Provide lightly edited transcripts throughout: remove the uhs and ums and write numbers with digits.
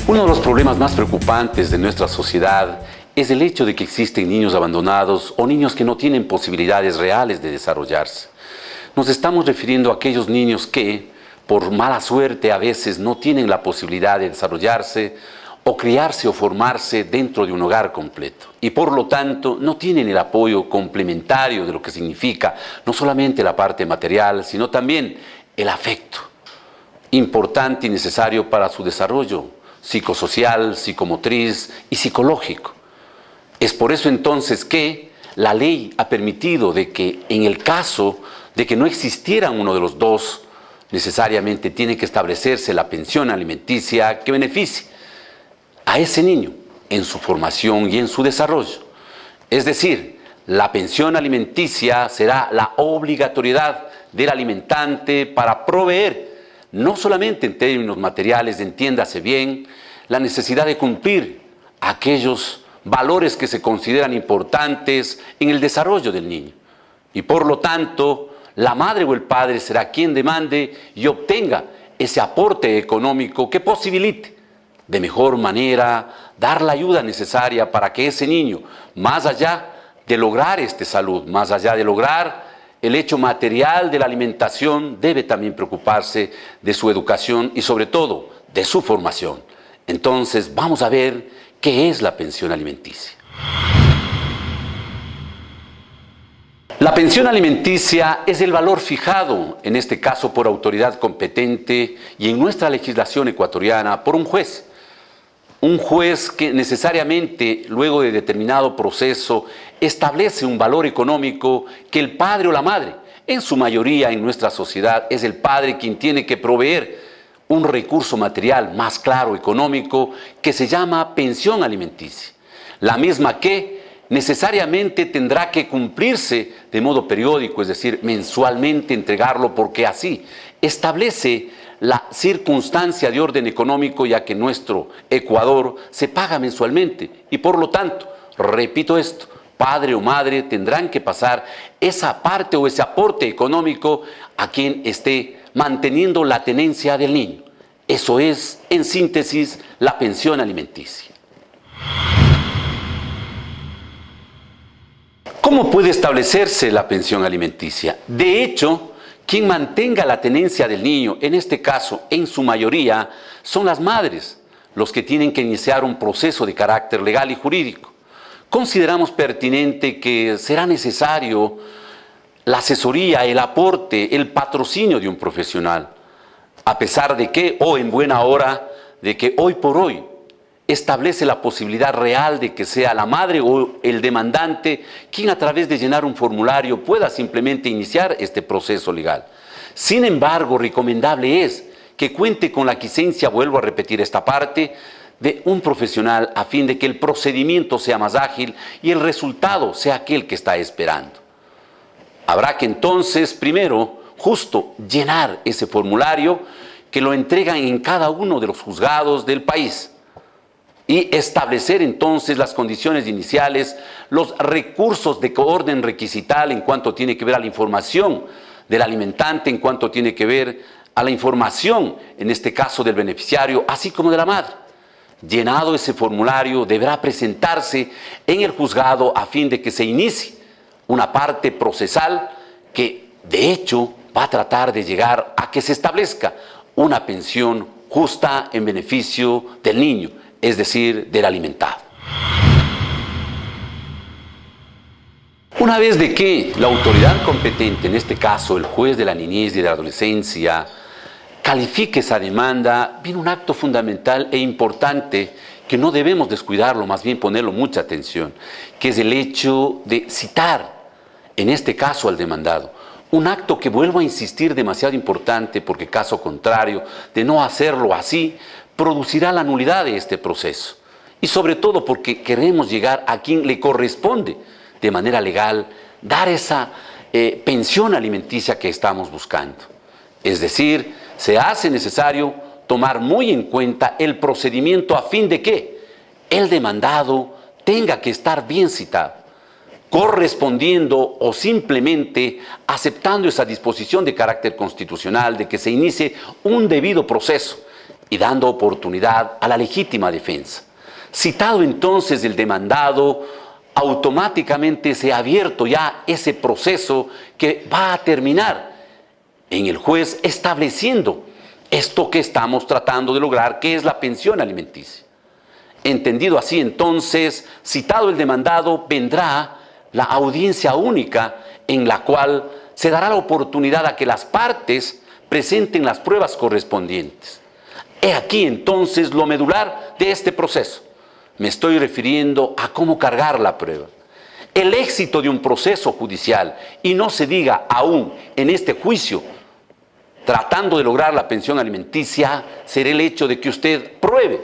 Uno de los problemas más preocupantes de nuestra sociedad es el hecho de que existen niños abandonados o niños que no tienen posibilidades reales de desarrollarse. Nos estamos refiriendo a aquellos niños que, por mala suerte, a veces no tienen la posibilidad de desarrollarse o criarse o formarse dentro de un hogar completo. Y por lo tanto no tienen el apoyo complementario de lo que significa no solamente la parte material, sino también el afecto, importante y necesario para su desarrollo psicosocial, psicomotriz y psicológico. Es por eso entonces que la ley ha permitido de que en el caso de que no existiera uno de los dos, necesariamente tiene que establecerse la pensión alimenticia que beneficie a ese niño en su formación y en su desarrollo. Es decir, la pensión alimenticia será la obligatoriedad del alimentante para proveer, no solamente en términos materiales, entiéndase bien, la necesidad de cumplir aquellos valores que se consideran importantes en el desarrollo del niño. Y por lo tanto, la madre o el padre será quien demande y obtenga ese aporte económico que posibilite de mejor manera dar la ayuda necesaria para que ese niño, más allá de lograr salud, más allá de lograr el hecho material de la alimentación, debe también preocuparse de su educación y sobre todo de su formación. Entonces vamos a ver qué es la pensión alimenticia. La pensión alimenticia es el valor fijado, en este caso por autoridad competente y en nuestra legislación ecuatoriana por un juez. Un juez que necesariamente, luego de determinado proceso, establece un valor económico que el padre o la madre, en su mayoría en nuestra sociedad, es el padre quien tiene que proveer un recurso material más claro, económico, que se llama pensión alimenticia. La misma que necesariamente tendrá que cumplirse de modo periódico, es decir, mensualmente entregarlo, porque así establece la circunstancia de orden económico, ya que en nuestro Ecuador se paga mensualmente y por lo tanto, repito esto, padre o madre tendrán que pasar esa parte o ese aporte económico a quien esté manteniendo la tenencia del niño. Eso es, en síntesis, la pensión alimenticia. ¿Cómo puede establecerse la pensión alimenticia? De hecho, quien mantenga la tenencia del niño, en este caso, en su mayoría, son las madres, los que tienen que iniciar un proceso de carácter legal y jurídico. Consideramos pertinente que será necesario la asesoría, el aporte, el patrocinio de un profesional, a pesar de que, o en buena hora, de que hoy por hoy establece la posibilidad real de que sea la madre o el demandante quien a través de llenar un formulario pueda simplemente iniciar este proceso legal. Sin embargo, recomendable es que cuente con la quiescencia, vuelvo a repetir esta parte, de un profesional a fin de que el procedimiento sea más ágil y el resultado sea aquel que está esperando. Habrá que entonces, primero, justo llenar ese formulario que lo entregan en cada uno de los juzgados del país y establecer entonces las condiciones iniciales, los recursos de orden requisital en cuanto tiene que ver a la información del alimentante, en cuanto tiene que ver a la información, en este caso del beneficiario, así como de la madre. Llenado ese formulario, deberá presentarse en el juzgado a fin de que se inicie una parte procesal que, de hecho, va a tratar de llegar a que se establezca una pensión justa en beneficio del niño, es decir, del alimentado. Una vez de que la autoridad competente, en este caso el juez de la niñez y de la adolescencia, califique esa demanda, viene un acto fundamental e importante que no debemos descuidarlo, más bien ponerlo mucha atención, que es el hecho de citar, en este caso al demandado. Un acto que, vuelvo a insistir, demasiado importante, porque caso contrario de no hacerlo así, producirá la nulidad de este proceso. Y sobre todo porque queremos llegar a quien le corresponde de manera legal dar esa pensión alimenticia que estamos buscando. Es decir, se hace necesario tomar muy en cuenta el procedimiento a fin de que el demandado tenga que estar bien citado, correspondiendo o simplemente aceptando esa disposición de carácter constitucional de que se inicie un debido proceso y dando oportunidad a la legítima defensa. Citado entonces el demandado, automáticamente se ha abierto ya ese proceso que va a terminar en el juez estableciendo esto que estamos tratando de lograr, que es la pensión alimenticia. Entendido así, entonces, citado el demandado, vendrá la audiencia única en la cual se dará la oportunidad a que las partes presenten las pruebas correspondientes. He aquí entonces lo medular de este proceso. Me estoy refiriendo a cómo cargar la prueba. El éxito de un proceso judicial, y no se diga aún en este juicio, tratando de lograr la pensión alimenticia, será el hecho de que usted pruebe.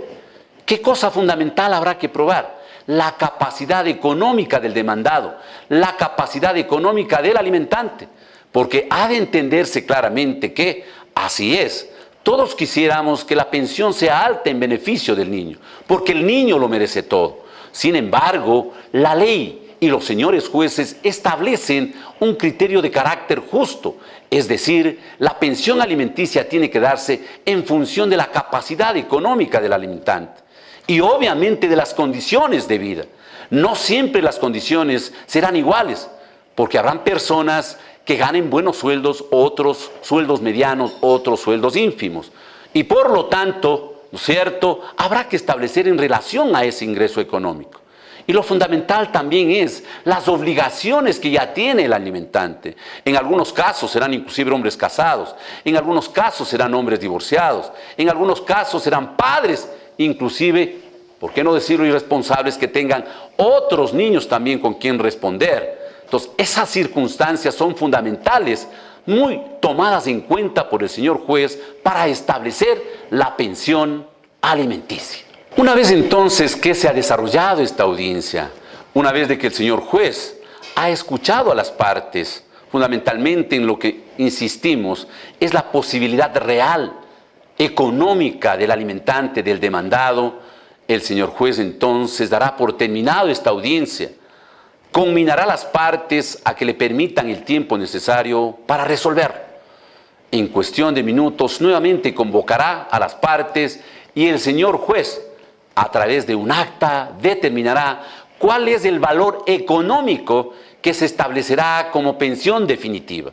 ¿Qué cosa fundamental habrá que probar? La capacidad económica del demandado, la capacidad económica del alimentante, porque ha de entenderse claramente que así es. Todos quisiéramos que la pensión sea alta en beneficio del niño, porque el niño lo merece todo. Sin embargo, la ley y los señores jueces establecen un criterio de carácter justo, es decir, la pensión alimenticia tiene que darse en función de la capacidad económica del alimentante y obviamente de las condiciones de vida. No siempre las condiciones serán iguales, porque habrán personas que ganen buenos sueldos, otros sueldos medianos, otros sueldos ínfimos. Y por lo tanto, ¿no es cierto?, habrá que establecer en relación a ese ingreso económico. Y lo fundamental también es las obligaciones que ya tiene el alimentante. En algunos casos serán inclusive hombres casados, en algunos casos serán hombres divorciados, en algunos casos serán padres, inclusive, ¿por qué no decirlo, irresponsables que tengan otros niños también con quien responder? Entonces, esas circunstancias son fundamentales, muy tomadas en cuenta por el señor juez para establecer la pensión alimenticia. Una vez entonces que se ha desarrollado esta audiencia, una vez de que el señor juez ha escuchado a las partes, fundamentalmente en lo que insistimos es la posibilidad real, económica del alimentante, del demandado, el señor juez entonces dará por terminado esta audiencia, conminará a las partes a que le permitan el tiempo necesario para resolver. En cuestión de minutos nuevamente convocará a las partes y el señor juez, a través de un acta, determinará cuál es el valor económico que se establecerá como pensión definitiva.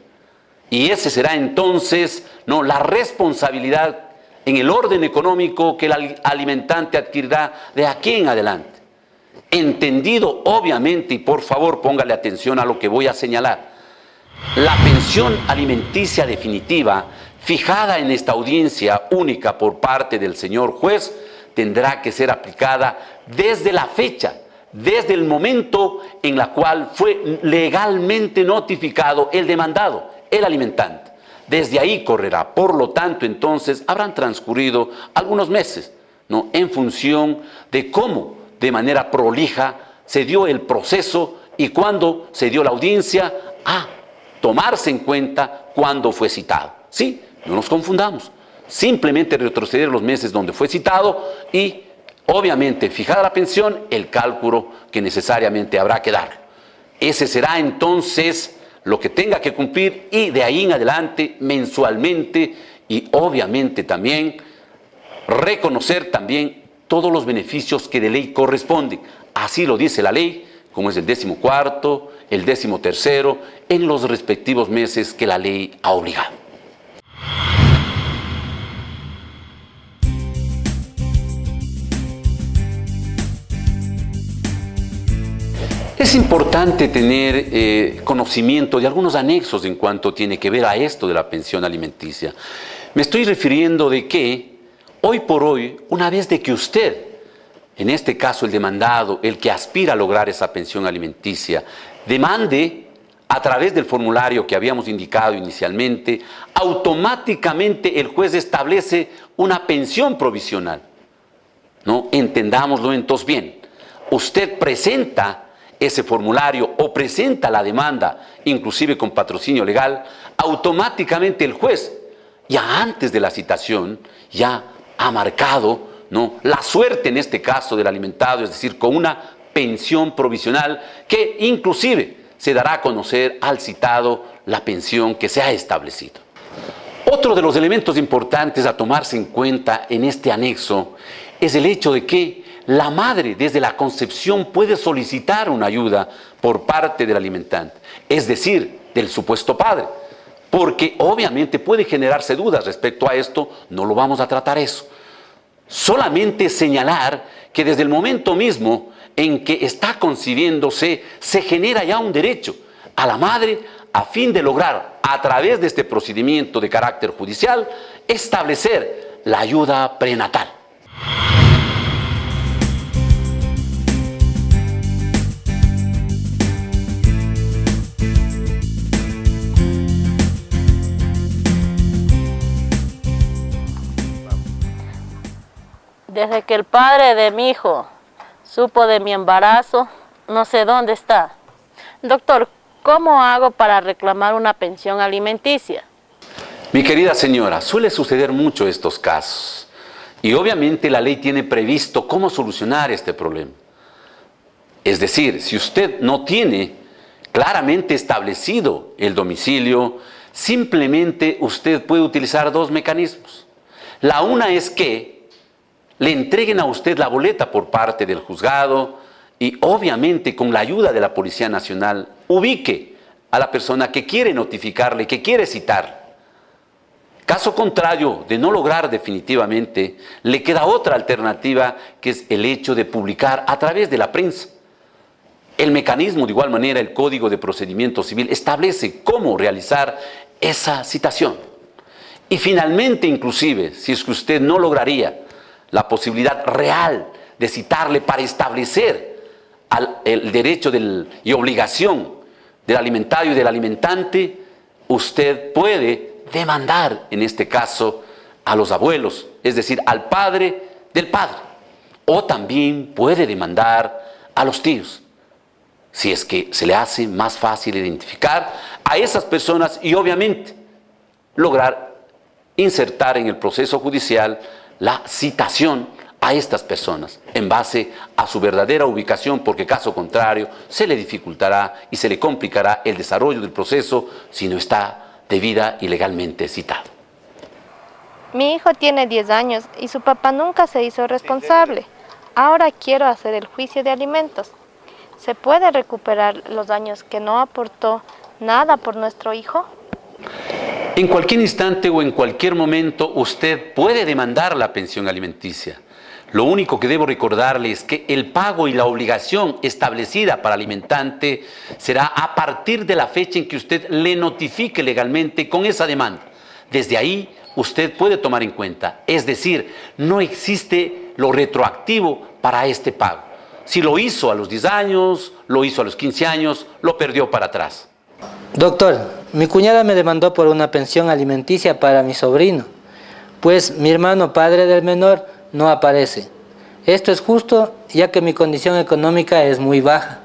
Y ese será entonces, ¿no?, la responsabilidad en el orden económico que el alimentante adquirirá de aquí en adelante. Entendido obviamente, y por favor póngale atención a lo que voy a señalar, la pensión alimenticia definitiva fijada en esta audiencia única por parte del señor juez tendrá que ser aplicada desde la fecha, desde el momento en la cual fue legalmente notificado el demandado, el alimentante. Desde ahí correrá. Por lo tanto, entonces, habrán transcurrido algunos meses, ¿no?, en función de cómo, de manera prolija, se dio el proceso y cuándo se dio la audiencia, a tomarse en cuenta cuándo fue citado. Sí, no nos confundamos. Simplemente retroceder los meses donde fue citado y, obviamente, fijada la pensión, el cálculo que necesariamente habrá que dar. Ese será entonces lo que tenga que cumplir y de ahí en adelante mensualmente y obviamente también reconocer también todos los beneficios que de ley corresponden. Así lo dice la ley, como es el 14º, el 13º, en los respectivos meses que la ley ha obligado. Es importante tener conocimiento de algunos anexos en cuanto tiene que ver a esto de la pensión alimenticia. Me estoy refiriendo de que, hoy por hoy, una vez de que usted, en este caso el demandado, el que aspira a lograr esa pensión alimenticia, demande a través del formulario que habíamos indicado inicialmente, automáticamente el juez establece una pensión provisional, ¿no? Entendámoslo entonces bien. Usted presenta ese formulario o presenta la demanda, inclusive con patrocinio legal, automáticamente el juez, ya antes de la citación, ya ha marcado, ¿no?, la suerte en este caso del alimentado, es decir, con una pensión provisional que inclusive se dará a conocer al citado la pensión que se ha establecido. Otro de los elementos importantes a tomarse en cuenta en este anexo es el hecho de que la madre desde la concepción puede solicitar una ayuda por parte del alimentante, es decir, del supuesto padre, porque obviamente puede generarse dudas respecto a esto, no lo vamos a tratar eso. Solamente señalar que desde el momento mismo en que está concibiéndose, se genera ya un derecho a la madre a fin de lograr, a través de este procedimiento de carácter judicial, establecer la ayuda prenatal. Desde que el padre de mi hijo supo de mi embarazo, no sé dónde está. Doctor, ¿cómo hago para reclamar una pensión alimenticia? Mi querida señora, suele suceder mucho estos casos y obviamente la ley tiene previsto cómo solucionar este problema. Es decir, si usted no tiene claramente establecido el domicilio, simplemente usted puede utilizar dos mecanismos. La una es que le entreguen a usted la boleta por parte del juzgado y obviamente con la ayuda de la Policía Nacional ubique a la persona que quiere notificarle, que quiere citar. Caso contrario de no lograr definitivamente, le queda otra alternativa que es el hecho de publicar a través de la prensa. El mecanismo, de igual manera, el Código de Procedimiento Civil establece cómo realizar esa citación. Y finalmente, inclusive, si es que usted no lograría la posibilidad real de citarle para establecer el derecho y obligación del alimentario y del alimentante, usted puede demandar, en este caso, a los abuelos, es decir, al padre del padre. O también puede demandar a los tíos, si es que se le hace más fácil identificar a esas personas y obviamente lograr insertar en el proceso judicial la citación a estas personas en base a su verdadera ubicación, porque caso contrario se le dificultará y se le complicará el desarrollo del proceso si no está debida y legalmente citado. Mi hijo tiene 10 años y su papá nunca se hizo responsable. Ahora quiero hacer el juicio de alimentos. ¿Se puede recuperar los años que no aportó nada por nuestro hijo? En cualquier instante o en cualquier momento usted puede demandar la pensión alimenticia. Lo único que debo recordarle es que el pago y la obligación establecida para alimentante será a partir de la fecha en que usted le notifique legalmente con esa demanda. Desde ahí usted puede tomar en cuenta, es decir, no existe lo retroactivo para este pago. Si lo hizo a los 10 años, lo hizo a los 15 años, lo perdió para atrás. Doctor, mi cuñada me demandó por una pensión alimenticia para mi sobrino, pues mi hermano padre del menor no aparece. Esto es justo, ya que mi condición económica es muy baja.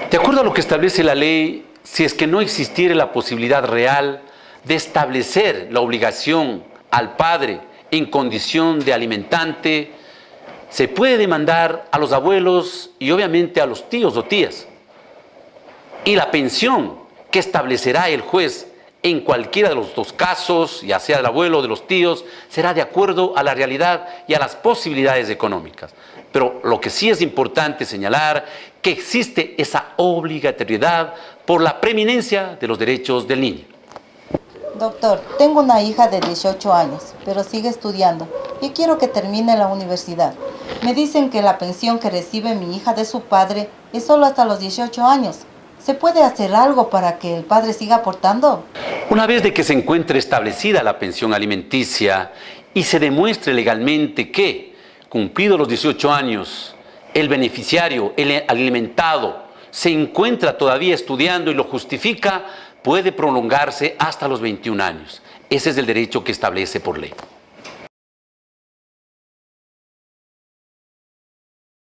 De acuerdo a lo que establece la ley, si es que no existiera la posibilidad real de establecer la obligación al padre en condición de alimentante, se puede demandar a los abuelos y obviamente a los tíos o tías. Y la pensión que establecerá el juez en cualquiera de los dos casos, ya sea del abuelo o de los tíos, será de acuerdo a la realidad y a las posibilidades económicas. Pero lo que sí es importante señalar que existe esa obligatoriedad por la preeminencia de los derechos del niño. Doctor, tengo una hija de 18 años, pero sigue estudiando y quiero que termine la universidad. Me dicen que la pensión que recibe mi hija de su padre es solo hasta los 18 años. ¿Se puede hacer algo para que el padre siga aportando? Una vez de que se encuentre establecida la pensión alimenticia y se demuestre legalmente que, cumplidos los 18 años, el beneficiario, el alimentado, se encuentra todavía estudiando y lo justifica, puede prolongarse hasta los 21 años. Ese es el derecho que establece por ley.